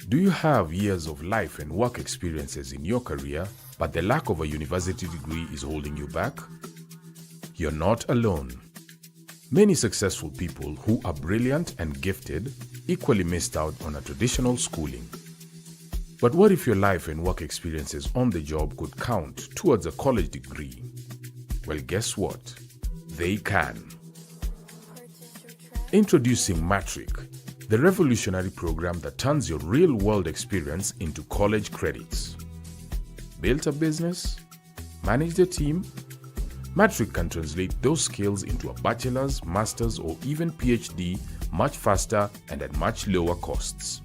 Do you have years of life and work experiences in your career, but the lack of a university degree is holding you back? You're not alone. Many successful people who are brilliant and gifted equally missed out on a traditional schooling. But what if your life and work experiences on the job could count towards a college degree? Well, guess what? They can. Introducing Matric, the revolutionary program that turns your real-world experience into college credits. Built a business? Managed a team? Matric can translate those skills into a bachelor's, master's, or even PhD much faster and at much lower costs.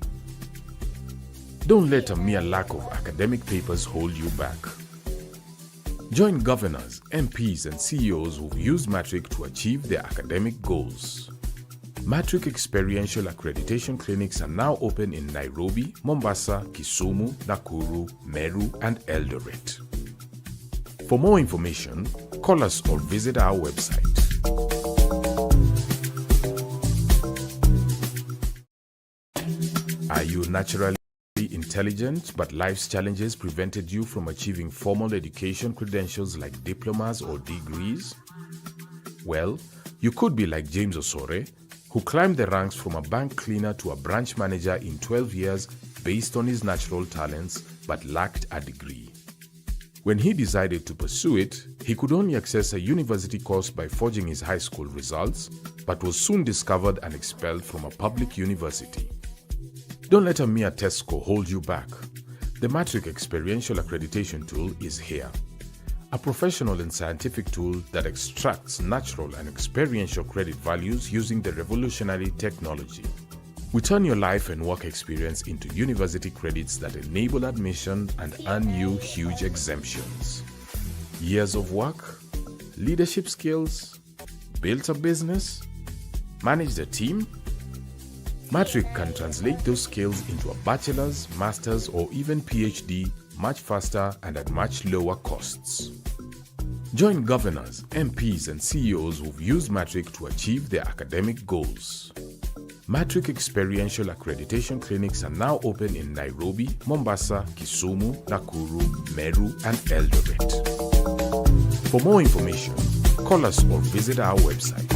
Don't let a mere lack of academic papers hold you back. Join governors, MPs, and CEOs who've used Matric to achieve their academic goals. Matric experiential accreditation clinics are now open in Nairobi, Mombasa, Kisumu, Nakuru, Meru, and Eldoret. For more information, call us or visit our website. Are you naturally intelligent, but life's challenges prevented you from achieving formal education credentials like diplomas or degrees? Well, you could be like James Osore, who climbed the ranks from a bank cleaner to a branch manager in 12 years based on his natural talents but lacked a degree. When he decided to pursue it, he could only access a university course by forging his high school results, but was soon discovered and expelled from a public university. Don't let a mere test score hold you back. The Matric Experiential Accreditation Tool is here. A professional and scientific tool that extracts natural and experiential credit values using the revolutionary technology. We turn your life and work experience into university credits that enable admission and earn you huge exemptions. Years of work, leadership skills, built a business, managed a team. Matric can translate those skills into a bachelor's, master's, or even PhD much faster and at much lower costs. Join governors, MPs, and CEOs who've used Matric to achieve their academic goals. Matric experiential accreditation clinics are now open in Nairobi, Mombasa, Kisumu, Nakuru, Meru, and Eldoret. For more information, call us or visit our website.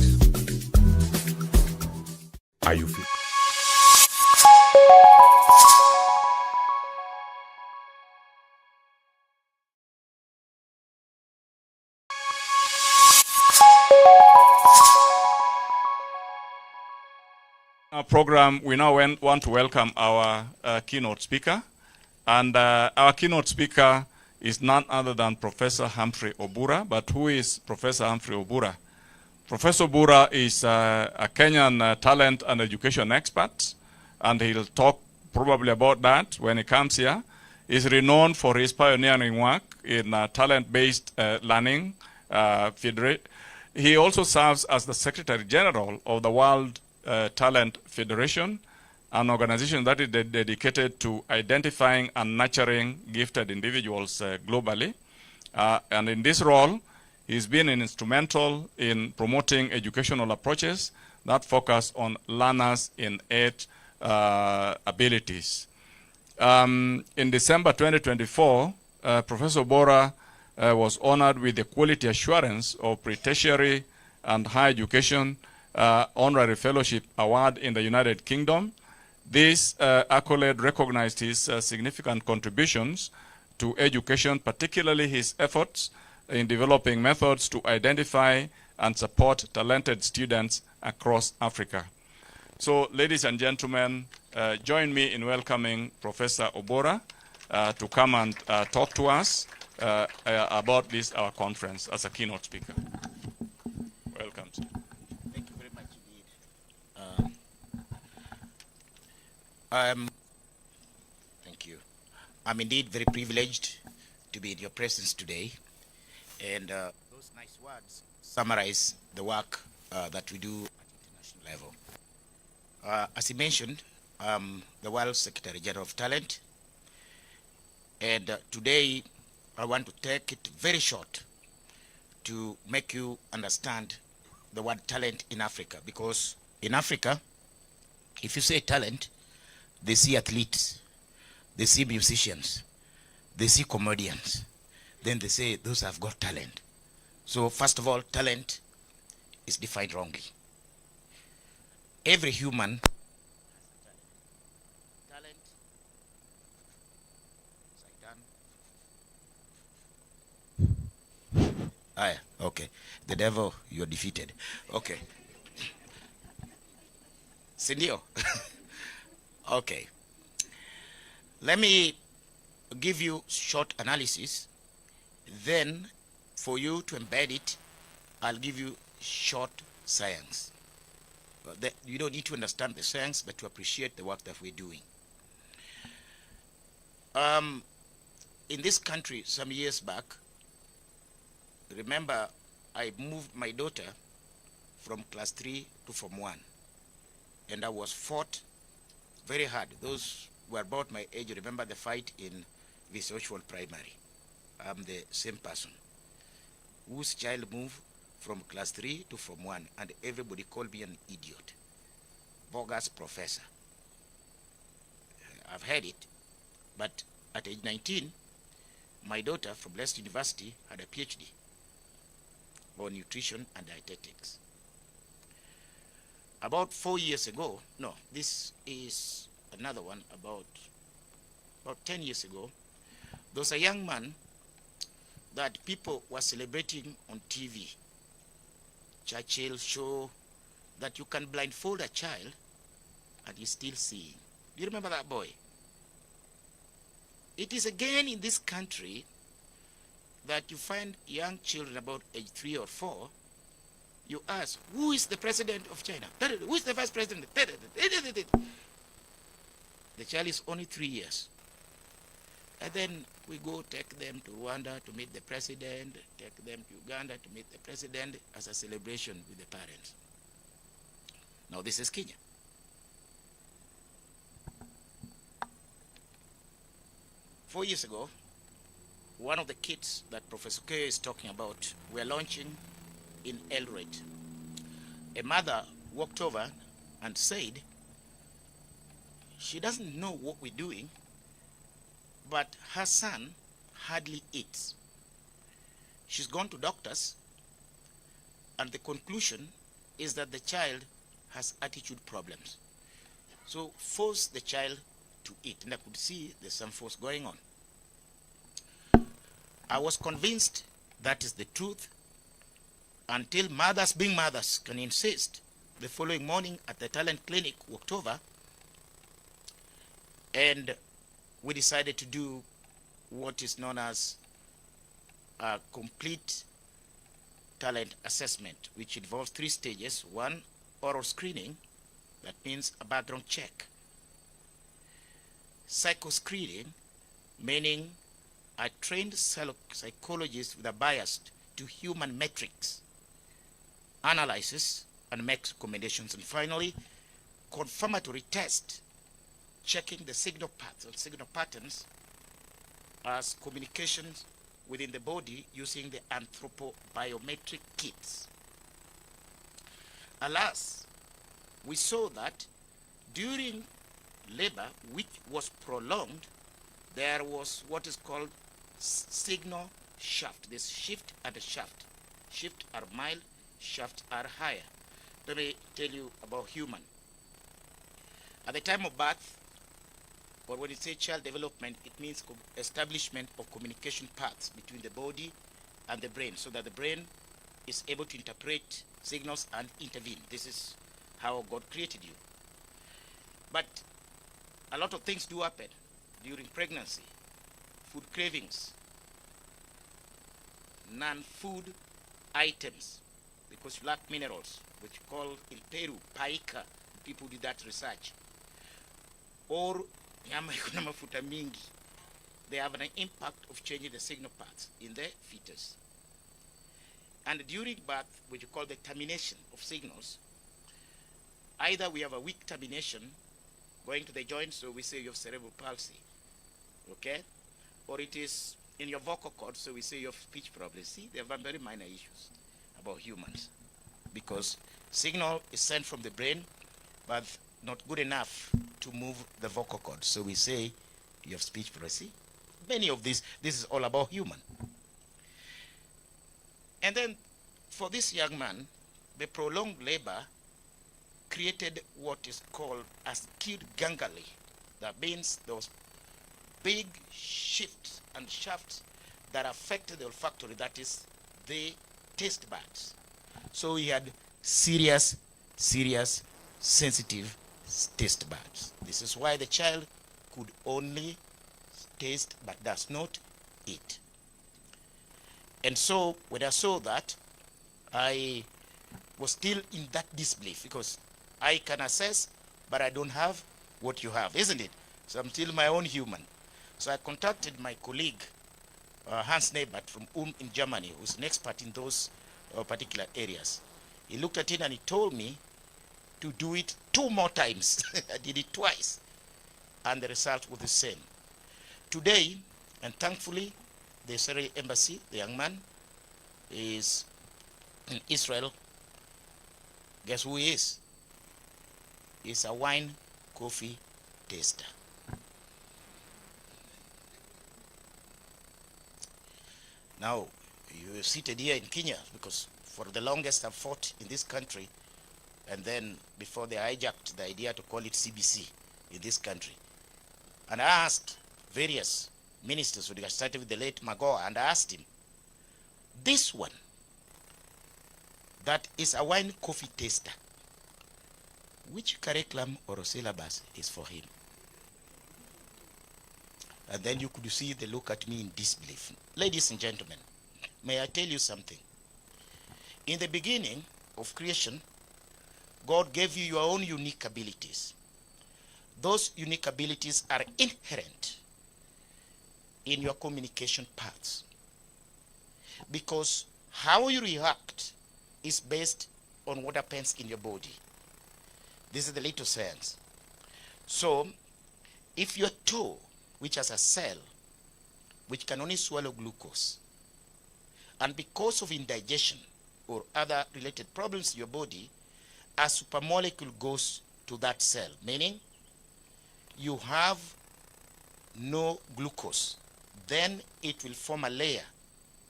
Are you Our program, we now want to welcome our keynote speaker. And our keynote speaker is none other than Professor Humphrey OBORAH. But who is Professor Humphrey OBORAH? Professor OBORAH is a Kenyan talent and education expert, and he'll talk probably about that when he comes here. He's renowned for his pioneering work in talent-based learning. He also serves as the Secretary General of the World Talent Federation, an organization that is dedicated to identifying and nurturing gifted individuals globally. And in this role, he's been instrumental in promoting educational approaches that focus on learners in 8 abilities. In December 2024, Professor OBORAH was honored with the Quality Assurance of Pre-Tertiary and Higher Education Honorary Fellowship Award in the United Kingdom. This accolade recognized his significant contributions to education, particularly his efforts in developing methods to identify and support talented students across Africa. So, ladies and gentlemen, join me in welcoming Professor OBORAH to come and talk to us about this, our conference, as a keynote speaker. Welcome, sir. Thank you. I'm indeed very privileged to be in your presence today, and those nice words summarize the work that we do at international level. As he mentioned, I'm the World Secretary General of Talent, and today I want to take it very short to make you understand the word talent in Africa, because in Africa, if you say talent, they see athletes, they see musicians, they see comedians, then they say those have got talent. So first of all, talent is defined wrongly. Every human talent. Ah, yeah, okay. The devil, you're defeated. Okay. Sindio. Okay. Let me give you short analysis. Then, for you to embed it, I'll give you short science. You don't need to understand the science, but to appreciate the work that we're doing. In this country, some years back, remember, I moved my daughter from class 3 to Form 1. And I was fought very hard. Those who are about my age remember the fight in Visochwal Primary. I'm the same person whose child moved from class 3 to Form 1, and everybody called me an idiot. Bogus professor. I've heard it. But at age 19, my daughter from Leicester University had a PhD on nutrition and dietetics. About 4 years ago, no, this is another one, about 10 years ago, there was a young man that people were celebrating on TV. Churchill show that you can blindfold a child and he's still seeing. Do you remember that boy? It is again in this country that you find young children about age 3 or 4, you ask, who is the president of China? Who is the vice president? The child is only 3 years. And then we go take them to Rwanda to meet the president, take them to Uganda to meet the president as a celebration with the parents. Now this is Kenya. Four years ago, one of the kits that Professor K is talking about, we're launching in Eldoret. A mother walked over and said, she doesn't know what we're doing, but her son hardly eats. She's gone to doctors, and the conclusion is that the child has attitude problems. So force the child to eat. And I could see there's some force going on. I was convinced that is the truth until mothers being mothers can insist. The following morning at the talent clinic walked over, and we decided to do what is known as a complete talent assessment, which involves 3 stages. 1, oral screening, that means a background check. Psycho-screening, meaning a trained psychologist with a bias to human metrics, analyzes and makes recommendations. And finally, confirmatory test, checking the signal paths or signal patterns as communications within the body using the anthropobiometric kits. Alas, we saw that during labor, which was prolonged, there was what is called signal shaft. This shift and a shaft. Shift are mild, shafts are higher. Let me tell you about human. At the time of birth, or when you say child development, it means establishment of communication paths between the body and the brain, so that the brain is able to interpret signals and intervene. This is how God created you. But a lot of things do happen during pregnancy. Food cravings, non-food items, because you lack minerals, which you call in Peru, paika. People did that research. Or nyama iko na mafuta mingi. They have an impact of changing the signal paths in the fetus. And during birth, which you call the termination of signals, either we have a weak termination going to the joints, so we say you have cerebral palsy, okay? Or it is in your vocal cords, so we say you have speech problems. See, they have very minor issues about humans, because signal is sent from the brain, but not good enough to move the vocal cords. So we say you have speech prophecy. Many of this is all about human. And then for this young man, the prolonged labor created what is called a skewed ganglion. That means those big shifts and shafts that affected the olfactory, that is the taste buds. So he had serious, sensitive taste buds. This is why the child could only taste but does not eat. And so when I saw that, I was still in that disbelief, because I can assess, but I don't have what you have, isn't it? So I'm still my own human. So I contacted my colleague, Hans Nebert from in Germany, who's an expert in those particular areas. He looked at it and he told me to do it 2 more times. I did it twice, and the result was the same. Today, and thankfully, the Israeli embassy, the young man, is in Israel. Guess who he is? He's a wine coffee taster. Now, you're seated here in Kenya because for the longest I've fought in this country, and then before they hijacked the idea to call it CBC in this country. And I asked various ministers, I started with the late Magoa, and I asked him, this one, that is a wine coffee taster, which curriculum or syllabus is for him? And then you could see the look at me in disbelief. Ladies and gentlemen, may I tell you something? In the beginning of creation, God gave you your own unique abilities. Those unique abilities are inherent in your communication paths, because how you react is based on what happens in your body. This is the little science. So, if your toe, which has a cell which can only swallow glucose, and because of indigestion or other related problems in your body, a supermolecule goes to that cell, meaning you have no glucose, then it will form a layer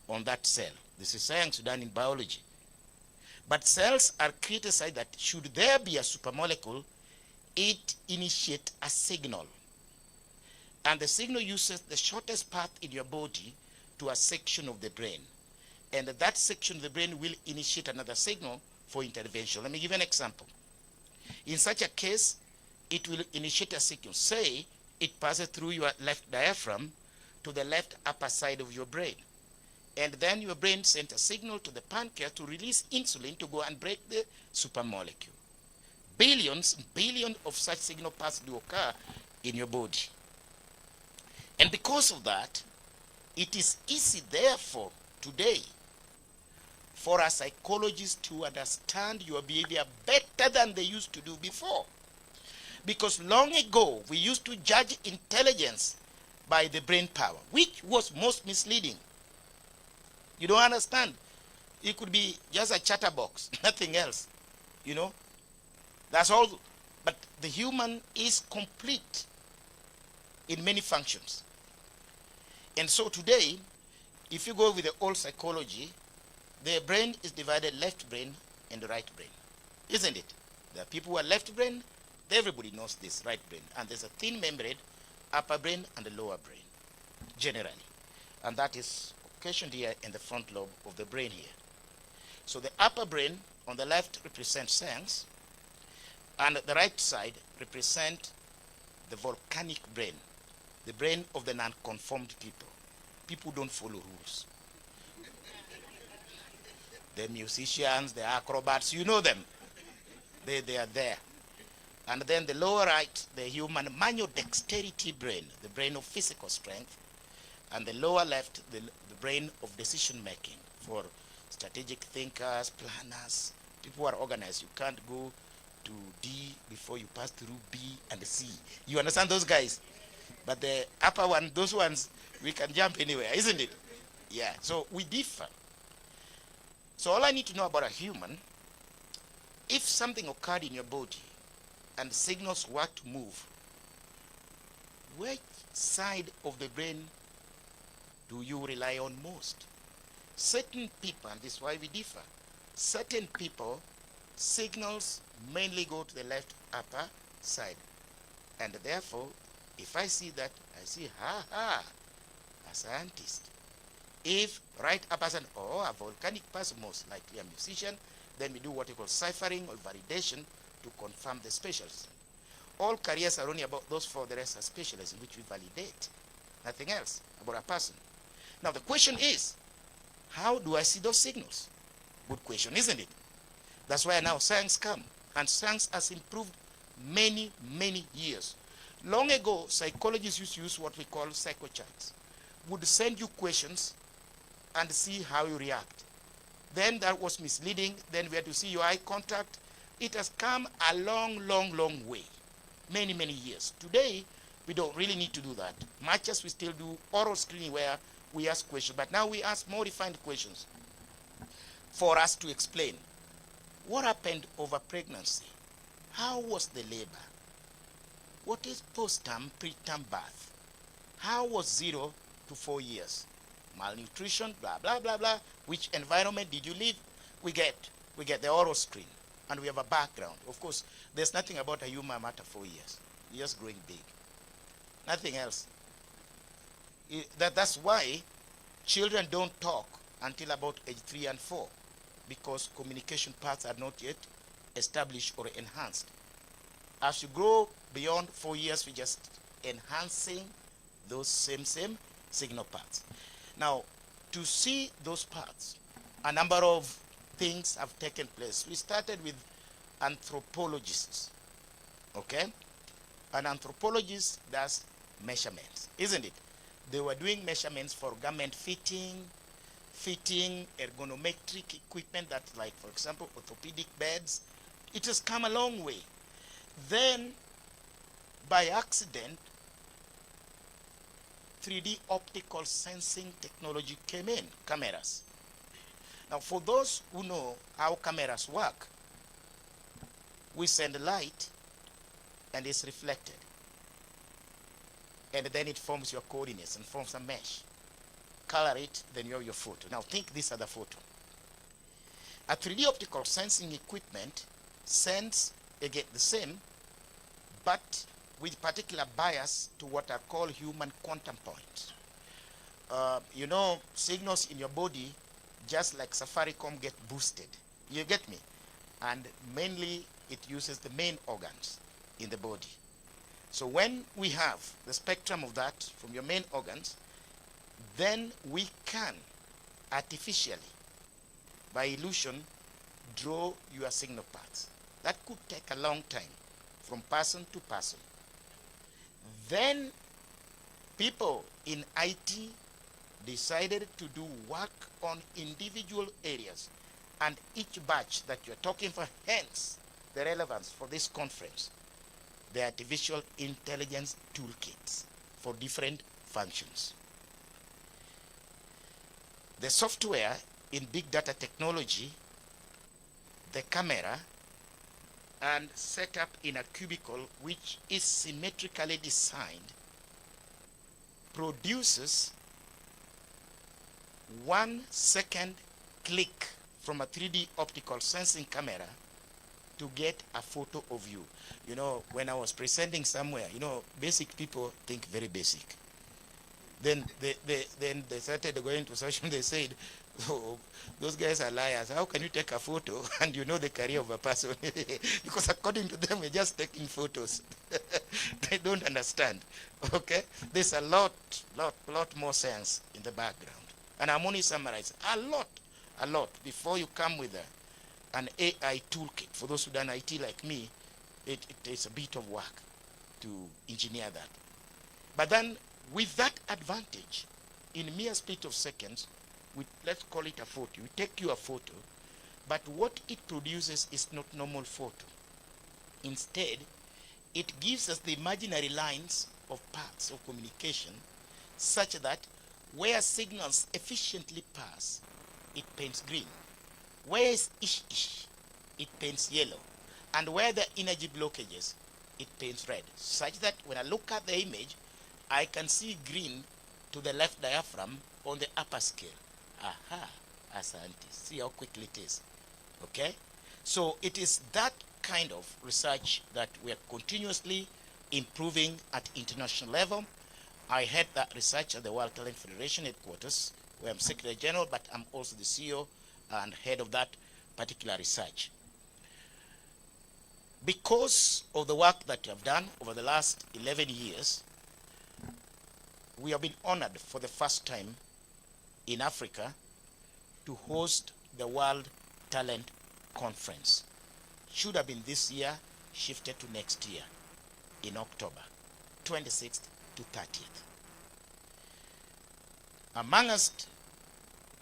on that cell. This is science done in biology. But cells are created such that should there be a supermolecule, it initiates a signal. And the signal uses the shortest path in your body to a section of the brain. And that section of the brain will initiate another signal for intervention. Let me give you an example. In such a case, it will initiate a signal. Say it passes through your left diaphragm to the left upper side of your brain. And then your brain sends a signal to the pancreas to release insulin to go and break the supermolecule. Billions and billions of such signal paths do occur in your body. And because of that, it is easy, therefore, today, for a psychologist to understand your behavior better than they used to do before. Because long ago, we used to judge intelligence by the brain power, which was most misleading. You don't understand. It could be just a chatterbox, nothing else. You know? That's all. But the human is complete in many functions. And so today, if you go with the old psychology, the brain is divided left brain and right brain. Isn't it? There are people who are left brain, everybody knows this, right brain. And there's a thin membrane, upper brain and the lower brain, generally. And that is occasioned here in the front lobe of the brain here. So the upper brain on the left represents sense, and the right side represents the volcanic brain, the brain of the non-conformed people. People don't follow rules. The musicians, the acrobats, you know them. They are there. And then the lower right, the human manual dexterity brain, the brain of physical strength. And the lower left, the brain of decision making for strategic thinkers, planners, people who are organized. You can't go to D before you pass through B and C. You understand those guys? But the upper one, those ones, we can jump anywhere, isn't it? Yeah, so we differ. So all I need to know about a human, if something occurred in your body and signals were to move, which side of the brain do you rely on most? Certain people, and this is why we differ, certain people, signals mainly go to the left upper side. And therefore, if I see that, I see, a scientist. If right upper side, or a volcanic person, most likely a musician, then we do what we call ciphering or validation to confirm the specialism. All careers are only about those four, the rest are specialism, which we validate. Nothing else about a person. Now the question is, how do I see those signals? Good question, isn't it? That's why now science come, and science has improved many, many years. Long ago, psychologists used to use what we call psychocharts. Would send you questions and see how you react. Then that was misleading. Then we had to see your eye contact. It has come a long, long, long way. Many, many years. Today, we don't really need to do that. Much as we still do oral screening where we ask questions. But now we ask more refined questions for us to explain what happened over pregnancy. How was the labor? What is postterm, preterm birth? How was 0 to 4 years? Malnutrition, blah, blah, blah, blah. Which environment did you live? We get the oral screen, and we have a background. Of course, there's nothing about a human after 4 years. You're just growing big. Nothing else. That's why children don't talk until about age 3 and 4, because communication paths are not yet established or enhanced. As you grow beyond 4 years, we're just enhancing those same signal paths. Now, to see those paths, a number of things have taken place. We started with anthropologists, okay? An anthropologist does measurements, isn't it? They were doing measurements for garment fitting, ergonometric equipment, that's like, for example, orthopedic beds. It has come a long way. Then, by accident, 3D optical sensing technology came in, cameras. Now, for those who know how cameras work, we send light and it's reflected. And then it forms your coordinates and forms a mesh. Color it, then you have your photo. Now think this other photo. A 3D optical sensing equipment sends, again, the same, but with particular bias to what are called human quantum points. You know, signals in your body, just like Safaricom, get boosted. You get me? And mainly it uses the main organs in the body. So when we have the spectrum of that from your main organs, then we can artificially, by illusion, draw your signal paths. That could take a long time from person to person. Then people in IT decided to do work on individual areas, and each batch that you're talking for, hence the relevance for this conference, the artificial intelligence toolkits for different functions. The software in big data technology, the camera, and set up in a cubicle which is symmetrically designed, produces 1 second click from a 3D optical sensing camera to get a photo of you. You know, when I was presenting somewhere, you know, basic people think very basic. Then they started going to social, they said, oh, those guys are liars. How can you take a photo and you know the career of a person? Because according to them, we're just taking photos. They don't understand, okay? There's a lot more science in the background. And I'm only summarizing a lot, before you come with an AI toolkit. For those who done IT like me, it takes a bit of work to engineer that. But then, with that advantage, in mere split of seconds, let's call it a photo. We take you a photo, but what it produces is not normal photo. Instead, it gives us the imaginary lines of paths of communication such that where signals efficiently pass, it paints green. Where is ish, it paints yellow. And where the energy blockages, it paints red. Such that when I look at the image, I can see green to the left diaphragm on the upper scale. Aha, Asante. See how quickly it is. Okay? So it is that kind of research that we are continuously improving at international level. I head that research at the World Talent Federation headquarters, where I'm Secretary General, but I'm also the CEO and head of that particular research. Because of the work that we have done over the last 11 years, we have been honored for the first time in Africa to host the World Talent Conference. Should have been this year, shifted to next year in October 26th to 30th. Among us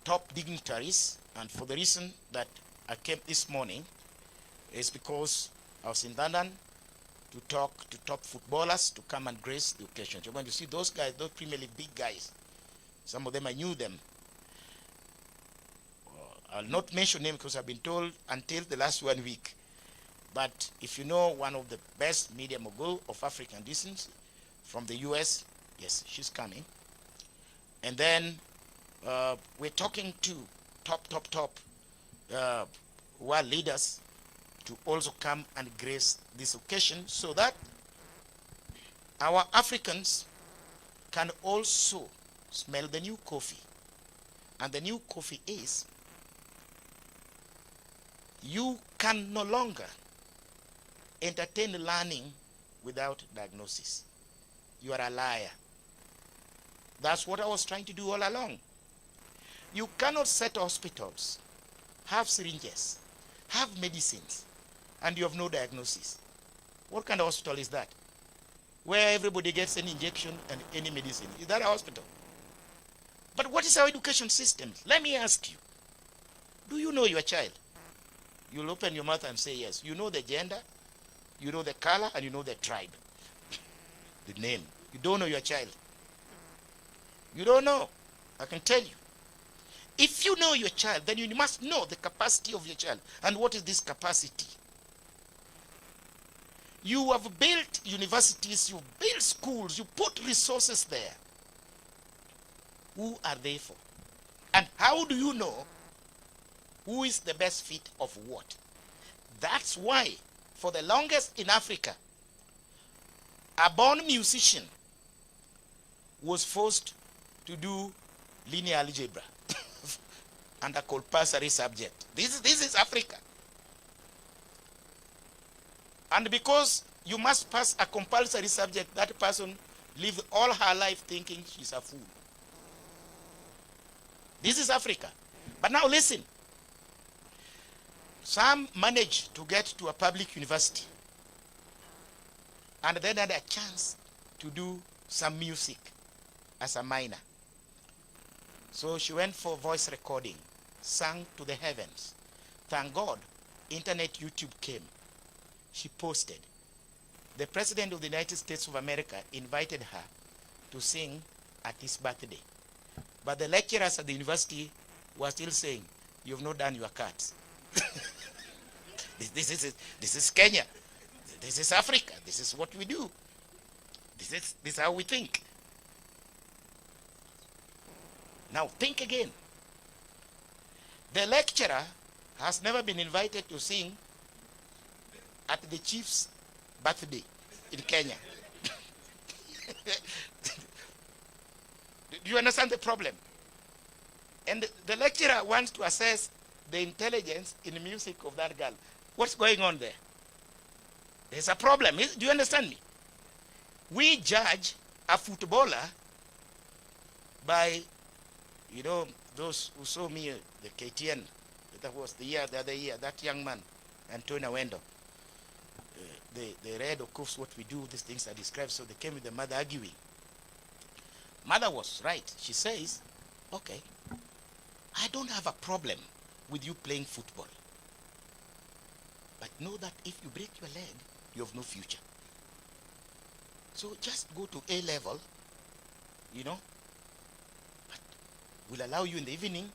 top dignitaries, and for the reason that I came this morning, is because I was in London to talk to top footballers to come and grace the occasion. You're going to see those guys, those Premier League big guys. Some of them I knew them. I'll not mention names because I've been told until the last 1 week. But if you know one of the best media mogul of African descent from the US, yes, she's coming. And then we're talking to top world leaders to also come and grace this occasion so that our Africans can also smell the new coffee. And the new coffee is, you can no longer entertain learning without diagnosis. You are a liar. That's what I was trying to do all along. You cannot set hospitals, have syringes, have medicines, and you have no diagnosis. What kind of hospital is that? Where everybody gets an injection and any medicine. Is that a hospital? But what is our education system? Let me ask you. Do you know your child? You'll open your mouth and say yes. You know the gender, you know the color, and you know the tribe. The name. You don't know your child. You don't know. I can tell you. If you know your child, then you must know the capacity of your child. And what is this capacity? You have built universities, you built schools, you put resources there. Who are they for? And how do you know who is the best fit of what? That's why, for the longest in Africa, a born musician was forced to do linear algebra and a compulsory subject. This is Africa. And because you must pass a compulsory subject, that person lived all her life thinking she's a fool. This is Africa. But now listen. Some managed to get to a public university and then had a chance to do some music as a minor. So she went for voice recording, sang to the heavens. Thank God, internet, YouTube came. She posted. The President of the United States of America invited her to sing at his birthday. But the lecturers at the university were still saying, you've not done your cards. This is Kenya. This is Africa. This is what we do. This is how we think. Now think again. The lecturer has never been invited to sing at the chief's birthday in Kenya. Do you understand the problem? And the lecturer wants to assess the intelligence in the music of that girl. What's going on there? There's a problem. Do you understand me? We judge a footballer by, you know, those who saw me, the KTN, that was the other year, that young man, Antonio Wendo. They read, of course, what we do, these things are described, so they came with the mother arguing. Mother was right. She says, okay, I don't have a problem with you playing football. But know that if you break your leg, you have no future. So just go to A level, you know, but we'll allow you in the evening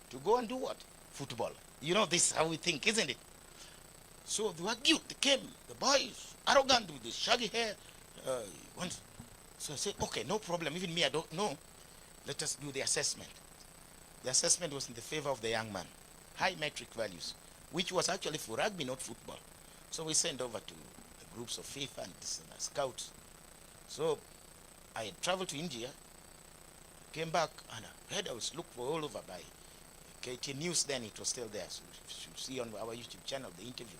to go and do what? Football. You know, this is how we think, isn't it? So the argument came, the boy is arrogant with his shaggy hair, wants So I said, okay, no problem. Even me, I don't know. Let us do the assessment. The assessment was in the favor of the young man. High metric values, which was actually for rugby, not football. So we sent over to the groups of FIFA and scouts. So I had traveled to India, came back, and I heard I was looked for all over by KT News. Then it was still there. So you should see on our YouTube channel the interview.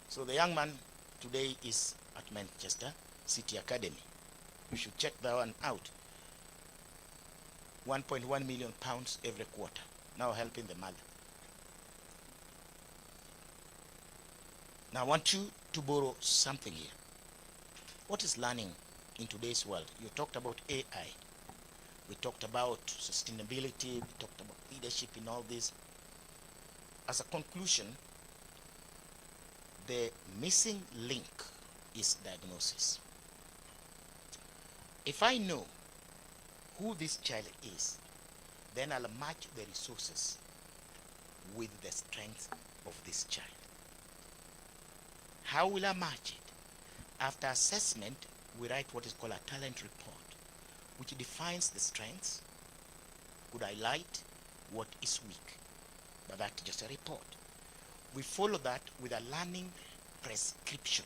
So the young man today is at Manchester City Academy. You should check that one out. 1.1 million pounds every quarter, now helping the mother. Now I want you to borrow something here. What is learning in today's world? You talked about AI. We talked about sustainability. We talked about leadership in all this. As a conclusion, the missing link is diagnosis. If I know who this child is, then I'll match the resources with the strengths of this child. How will I match it? After assessment, we write what is called a talent report, which defines the strengths, could highlight what is weak, but that's just a report. We follow that with a learning prescription,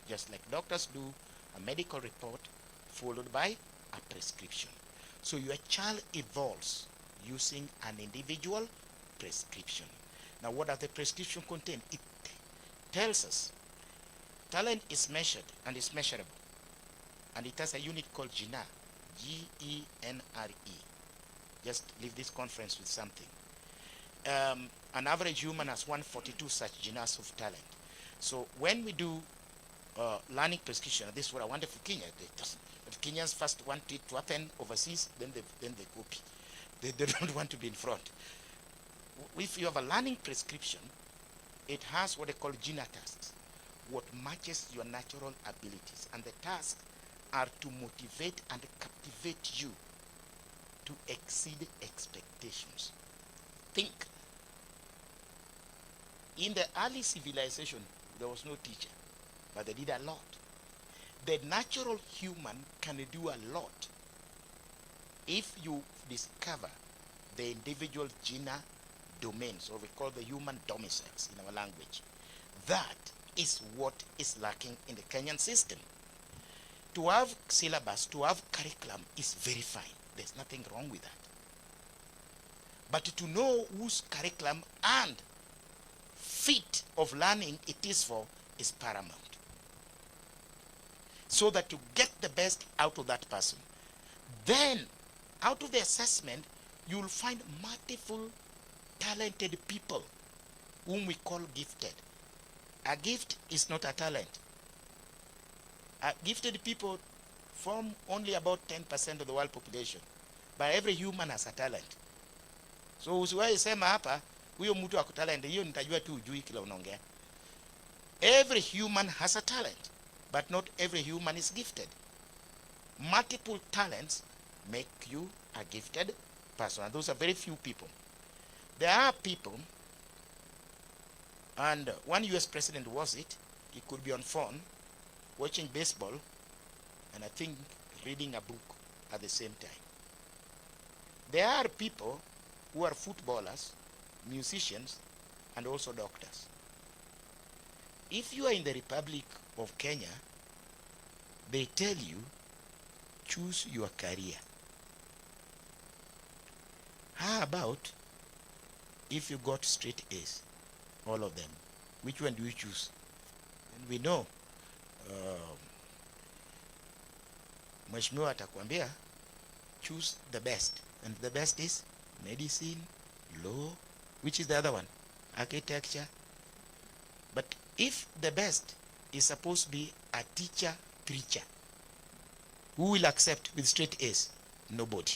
just like doctors do a medical report followed by a prescription. So your child evolves using an individual prescription. Now what does the prescription contain? It tells us talent is measured and is measurable. And it has a unit called GENRE, G-E-N-R-E. Just leave this conference with something. An average human has 142 such genres of talent. So when we do learning prescription, this is what I wanted for Kenya. But Kenyans first want it to happen overseas, then they copy. They don't want to be in front. If you have a learning prescription, it has what they call GENRE tasks, what matches your natural abilities. And the tasks are to motivate and captivate you to exceed expectations. Think. In the early civilization, there was no teacher, but they did a lot. The natural human can do a lot if you discover the individual GENRE domains, or we call the human domiciles in our language. That is what is lacking in the Kenyan system. To have syllabus, to have curriculum is very fine. There's nothing wrong with that. But to know whose curriculum and fit of learning it is for is paramount. So that you get the best out of that person. Then, out of the assessment, you will find multiple talented people whom we call gifted. A gift is not a talent. Gifted people form only about 10% of the world population. But every human has a talent. So usiwahi sema hapa, huyo mtu ako talent, hiyo nitajua tu ujui kila unaongea. Every human has a talent, but not every human is gifted. Multiple talents make you a gifted person, and those are very few people. There are people, and one US president was it, he could be on phone, watching baseball, and I think reading a book at the same time. There are people who are footballers, musicians, and also doctors. If you are in the Republic of Kenya, they tell you, choose your career. How about if you got straight A's, all of them? Which one do you choose? And we know, Mheshimiwa atakwambia, choose the best. And the best is medicine, law, which is the other one? Architecture. But if the best is supposed to be a teacher, preacher, who will accept with straight A's? Nobody.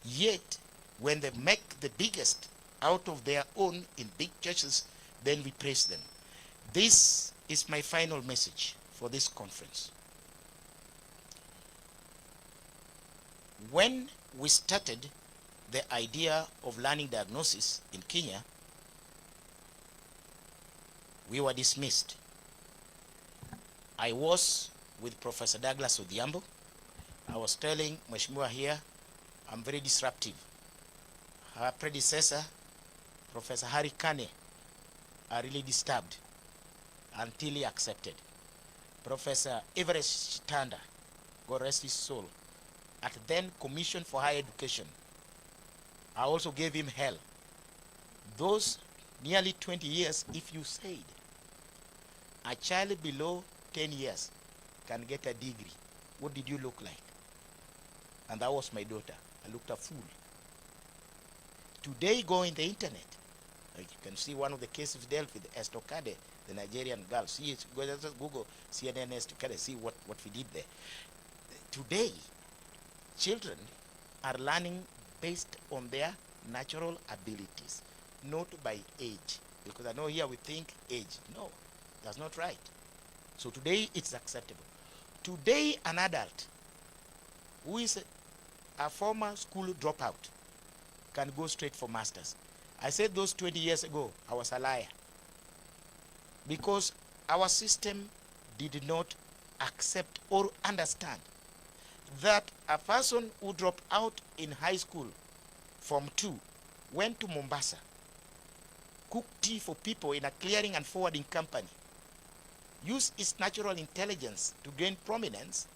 Yet, when they make the biggest out of their own in big churches, then we praise them. This is my final message for this conference. When we started the idea of learning diagnosis in Kenya, we were dismissed. I was with Professor Douglas Odhiambo, I was telling Mheshimiwa here, I'm very disruptive. Her predecessor, Professor Harry Kane, are really disturbed until he accepted. Professor Everest Chitanda, God rest his soul, at then Commission for Higher Education, I also gave him hell. Those nearly 20 years, if you said a child below 10 years can get a degree, what did you look like? And that was my daughter. I looked a fool. Today, go in the internet. Like you can see one of the cases dealt with Estocade, the Nigerian girl. See it, go just Google CNN Estocade, see what we did there. Today, children are learning based on their natural abilities, not by age. Because I know here we think age. No, that's not right. So today it's acceptable. Today an adult who is a former school dropout can go straight for masters. I said those 20 years ago, I was a liar. Because our system did not accept or understand that a person who dropped out in high school from 2 went to Mombasa, cooked tea for people in a clearing and forwarding company, used its natural intelligence to gain prominence,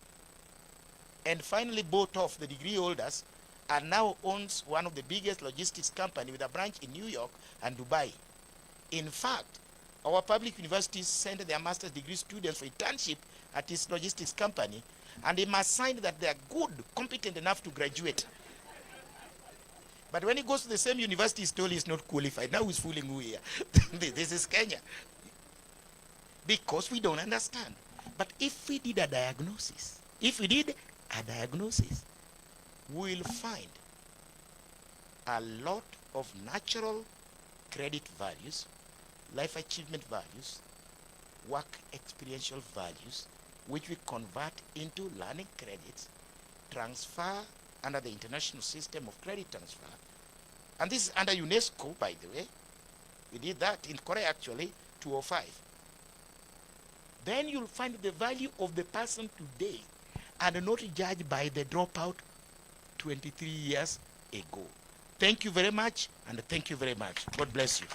and finally bought off the degree holders and now owns one of the biggest logistics company with a branch in New York and Dubai. In fact, our public universities send their master's degree students for internship at its logistics company, and they must sign that they are good, competent enough to graduate. But when he goes to the same university, he's told he's not qualified. Now he's fooling who here. This is Kenya. Because we don't understand. But if we did a diagnosis, we'll find a lot of natural credit values, life achievement values, work experiential values, which we convert into learning credits, transfer under the international system of credit transfer. And this is under UNESCO, by the way. We did that in Korea, actually, 2005. Then you'll find the value of the person today and not judged by the dropout 23 years ago. Thank you very much, and thank you very much. God bless you.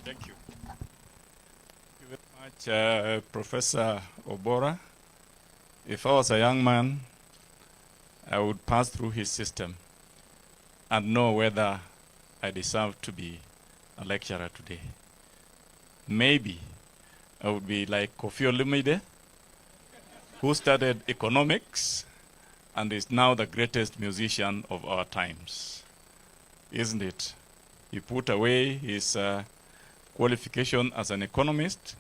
Thank you. Thank you very much, Professor Oborah. If I was a young man, I would pass through his system and know whether I deserve to be a lecturer today. Maybe I would be like Kofi Olumide, who studied economics and is now the greatest musician of our times. Isn't it? He put away his qualification as an economist.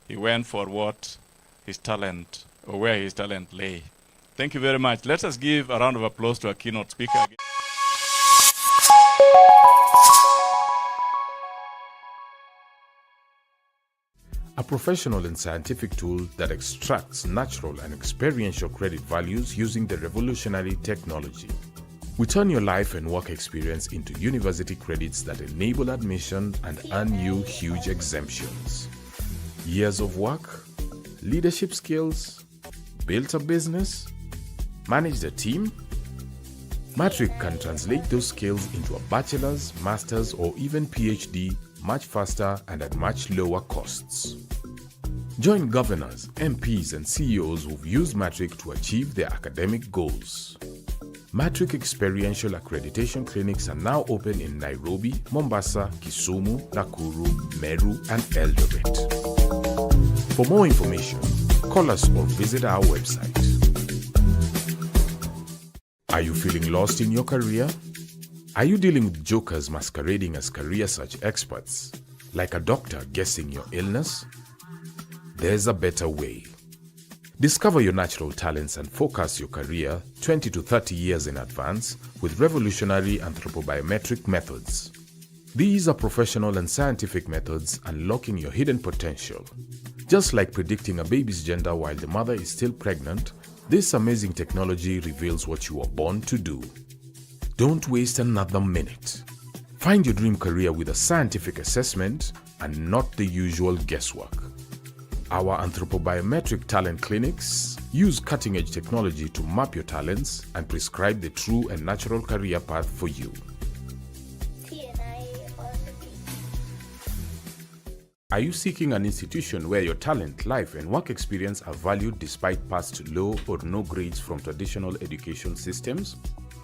He went for what his talent, or where his talent lay. Thank you very much. Let us give a round of applause to our keynote speaker. A professional and scientific tool that extracts natural and experiential credit values using the revolutionary technology. We turn your life and work experience into university credits that enable admission and earn you huge exemptions. Years of work, leadership skills, built a business, managed a team. Matric can translate those skills into a bachelor's, master's, or even PhD much faster and at much lower costs. Join governors, MPs, and CEOs who've used Matric to achieve their academic goals. Matric experiential accreditation clinics are now open in Nairobi, Mombasa, Kisumu, Nakuru, Meru, and Eldoret. For more information, call us or visit our website. Are you feeling lost in your career? Are you dealing with jokers masquerading as career search experts, like a doctor guessing your illness? There's a better way. Discover your natural talents and focus your career 20 to 30 years in advance with revolutionary anthropobiometric methods. These are professional and scientific methods unlocking your hidden potential. Just like predicting a baby's gender while the mother is still pregnant, this amazing technology reveals what you were born to do. Don't waste another minute. Find your dream career with a scientific assessment and not the usual guesswork. Our anthropobiometric talent clinics use cutting-edge technology to map your talents and prescribe the true and natural career path for you. Are you seeking an institution where your talent, life, and work experience are valued despite past low or no grades from traditional education systems?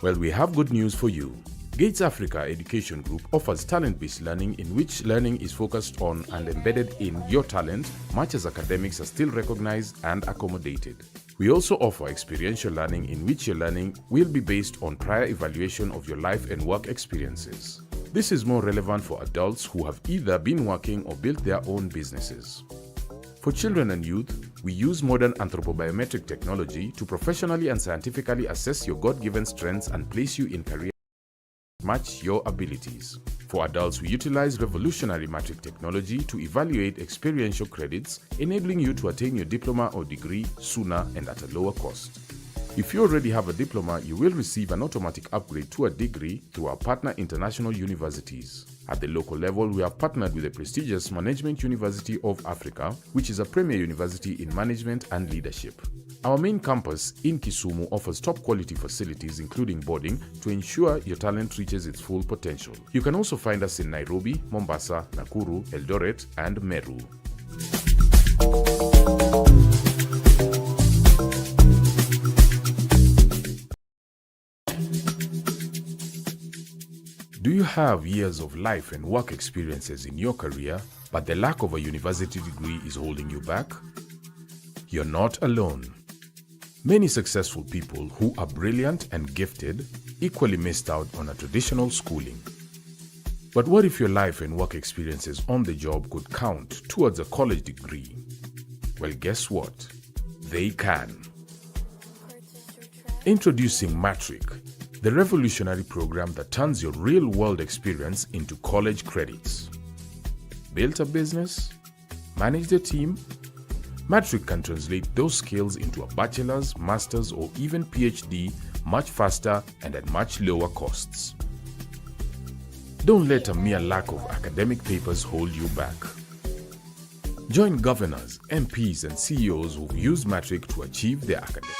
Well, we have good news for you. Gates Africa Education Group offers talent-based learning in which learning is focused on and embedded in your talent, much as academics are still recognized and accommodated. We also offer experiential learning in which your learning will be based on prior evaluation of your life and work experiences. This is more relevant for adults who have either been working or built their own businesses. For children and youth, we use modern anthropobiometric technology to professionally and scientifically assess your God-given strengths and place you in careers that match your abilities. For adults, we utilize revolutionary matric technology to evaluate experiential credits, enabling you to attain your diploma or degree sooner and at a lower cost. If you already have a diploma, you will receive an automatic upgrade to a degree through our partner international universities. At the local level, we have partnered with the prestigious Management University of Africa, which is a premier university in management and leadership. Our main campus in Kisumu offers top quality facilities including boarding to ensure your talent reaches its full potential. You can also find us in Nairobi, Mombasa, Nakuru, Eldoret, and Meru. Do you have years of life and work experiences in your career, but the lack of a university degree is holding you back? You're not alone. Many successful people who are brilliant and gifted equally missed out on a traditional schooling. But what if your life and work experiences on the job could count towards a college degree? Well, guess what? They can. Introducing Matric, the revolutionary program that turns your real-world experience into college credits. Built a business? Managed a team? Matric can translate those skills into a bachelor's, master's, or even PhD much faster and at much lower costs. Don't let a mere lack of academic papers hold you back. Join governors, MPs, and CEOs who've used Matric to achieve their academic